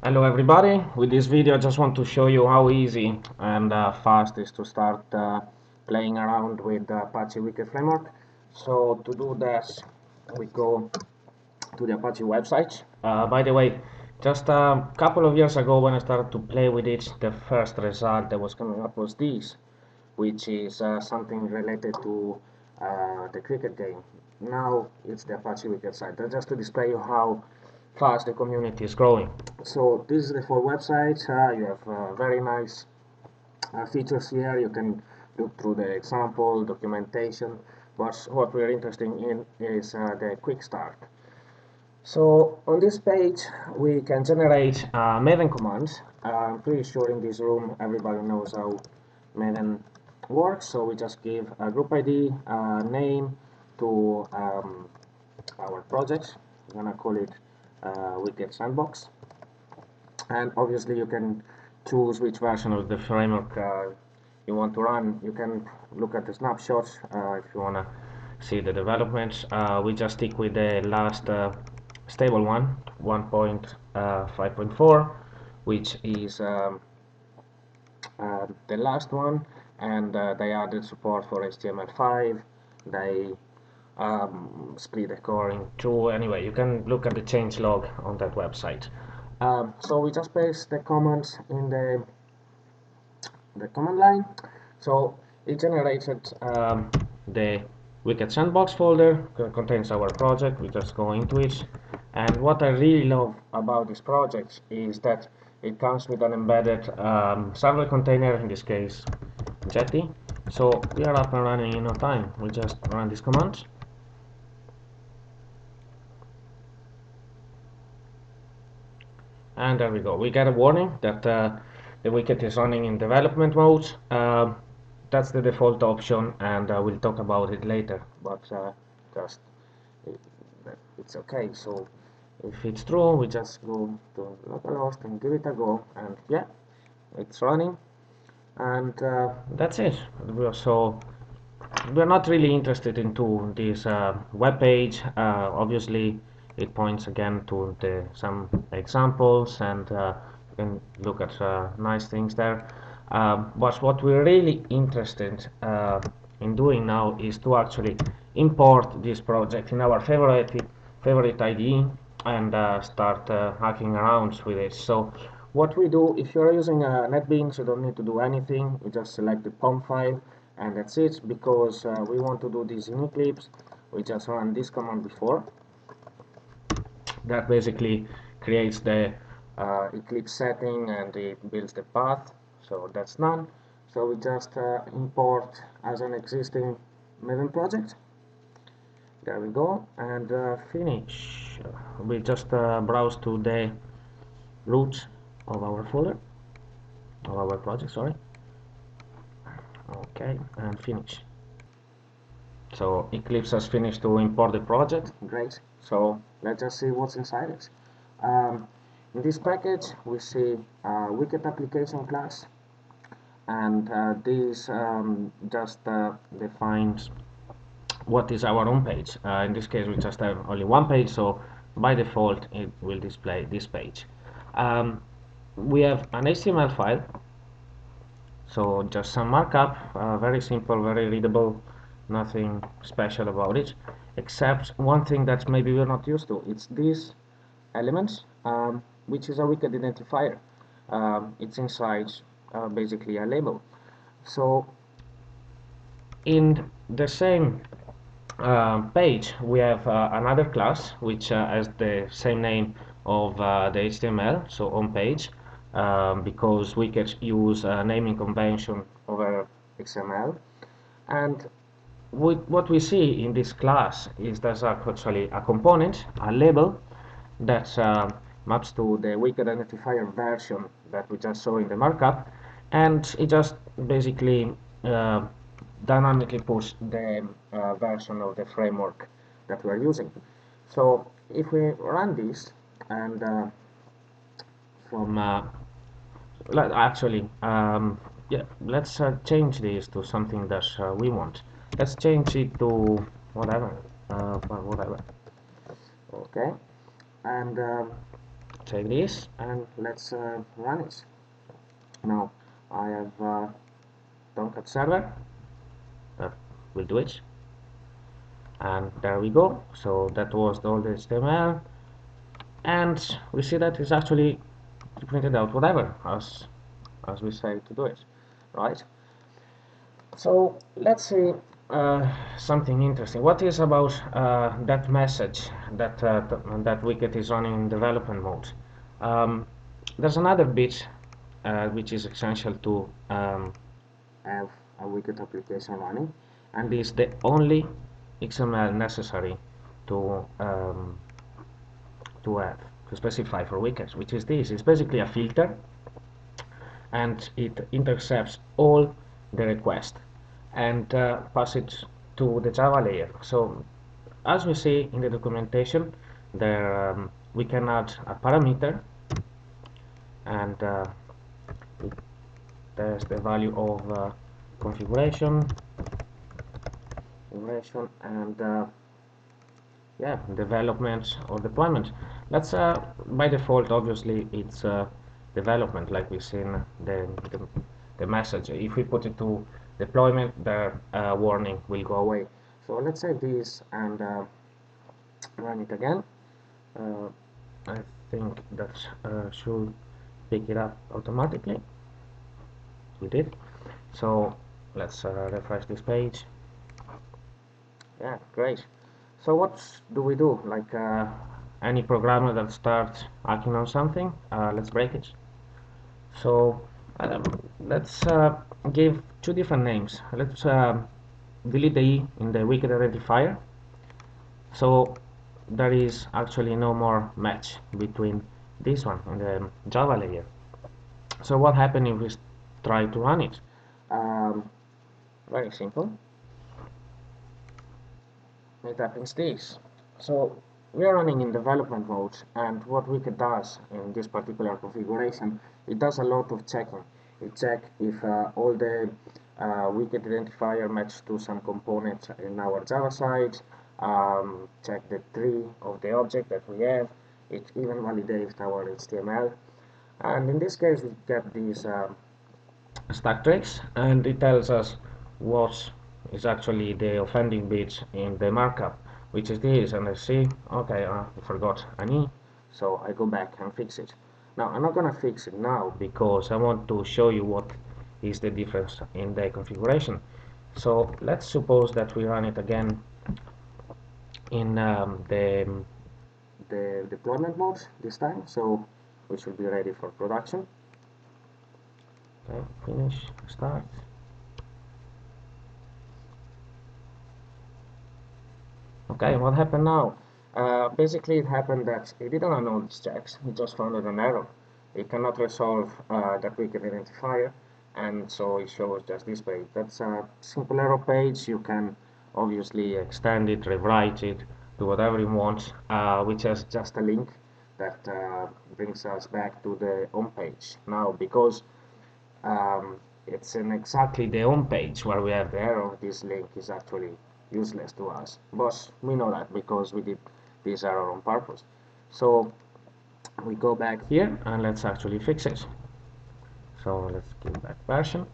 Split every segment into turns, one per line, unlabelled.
Hello everybody, with this video I just want to show you how easy and fast it is to start playing around with the Apache Wicket framework. So to do this we go to the Apache website. By the way, just a couple of years ago when I started to play with it, the first result that was coming up was this, which is something related to the cricket game. Now it's the Apache Wicket site. That's just to display you how fast the community is growing. So this is the full website. You have very nice features here. You can look through the example, documentation, but what we're interested in is the quick start. So on this page we can generate Maven commands. I'm pretty sure in this room everybody knows how Maven works, so we just give a group ID, name to our project. I'm gonna call it Wicket Sandbox, and obviously you can choose which version of the framework you want to run. You can look at the snapshots if you want to see the developments. We just stick with the last stable one, 1.5.4, which is the last one, and they added support for HTML5. They split the core in two. Anyway, you can look at the change log on that website. So we just paste the commands in the command line. So it generated the Wicket Sandbox folder, contains our project. We just go into it, and what I really love about this project is that it comes with an embedded server container, in this case Jetty. So we are up and running in no time. We just run this command, and there we go. We get a warning that the Wicket is running in development mode. That's the default option, and we'll talk about it later, but just it, it's okay. So if it's true, we just go to localhost and give it a go, and yeah, it's running, and that's it. So we're not really interested into this web page. Obviously it points again to some examples, and you can look at nice things there. But what we're really interested in doing now is to actually import this project in our favorite IDE and start hacking around with it. So what we do, if you're using NetBeans, you don't need to do anything. You just select the POM file, and that's it. Because we want to do this in Eclipse, we just run this command before. That basically creates the Eclipse setting and it builds the path. So that's none. So we just import as an existing Maven project. There we go, and finish. We just browse to the root of our folder, of our project, sorry. Okay, and finish. So Eclipse has finished to import the project. Great. So let's just see what's inside it. In this package we see Wicket application class, and this just defines what is our home page. In this case we just have only one page, so by default it will display this page. We have an HTML file, so just some markup, very simple, very readable, nothing special about it, except one thing that maybe we're not used to. It's these elements, which is a wicket identifier. It's inside basically a label. So in the same page we have another class which has the same name of the HTML, so on page, because we can use naming convention over XML. And what we see in this class is there's actually a component, a label, that maps to the wicket identifier version that we just saw in the markup, and it just basically dynamically push the version of the framework that we're using. So if we run this, and from actually yeah, let's change this to something that we want. Let's change it to whatever, whatever. Okay, and take this and let's run it. Now I have Tomcat server that will do it, and there we go. So that was all the HTML, and we see that it's actually printed out whatever as we say to do it, right? So let's see something interesting. What is about that message that that wicket is running in development mode? There's another bit which is essential to have a wicket application running, and is the only XML necessary to have to specify for wickets, which is this. It's basically a filter, and it intercepts all the requests and pass it to the Java layer. So as we see in the documentation, there we can add a parameter, and there's the value of configuration, and yeah, development or deployment. Let's by default, obviously, it's development, like we've seen the message. If we put it to deployment, the warning will go away. So let's save this and run it again. I think that should pick it up automatically. We did. So let's refresh this page. Yeah, great. So what do we do? Like any programmer that starts acting on something, let's break it. So let's give two different names. Let's delete the E in the wicket identifier. So there is actually no more match between this one and the Java layer. So what happens if we try to run it? Very simple. It happens this. So we are running in development mode, and what wicket does in this particular configuration, it does a lot of checking. It checks if all the wicket identifier match to some components in our Java side, check the tree of the object that we have. It even validates our HTML, and in this case we get these stack trace, and it tells us what is actually the offending bit in the markup, which is this. And I see, okay, I forgot an E, so I go back and fix it. Now I'm not gonna fix it now because I want to show you what is the difference in the configuration. So let's suppose that we run it again in the deployment mode this time, so we should be ready for production. Okay, finish, start. Okay, what happened now? Basically, it happened that it didn't run all these checks. It just found an error. It cannot resolve that wicket identifier, and so it shows just this page. That's a simple error page. You can obviously extend it, rewrite it, do whatever you want, which is just a link that brings us back to the home page. Now, because it's in exactly the home page where we have the error, this link is actually useless to us, but we know that because we did this error on purpose. So we go back here and let's actually fix it. So let's give back version,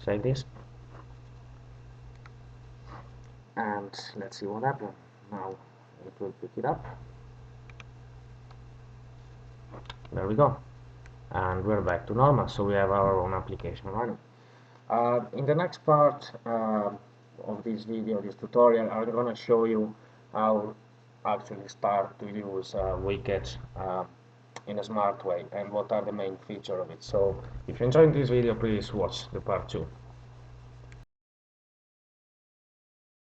save this, and let's see what happened. Now it will pick it up. There we go, and we're back to normal. So we have our own application running. In the next part of this video, this tutorial, I'm going to show you how actually start to use wicket in a smart way and what are the main features of it. So if you enjoyed this video, please watch the part 2.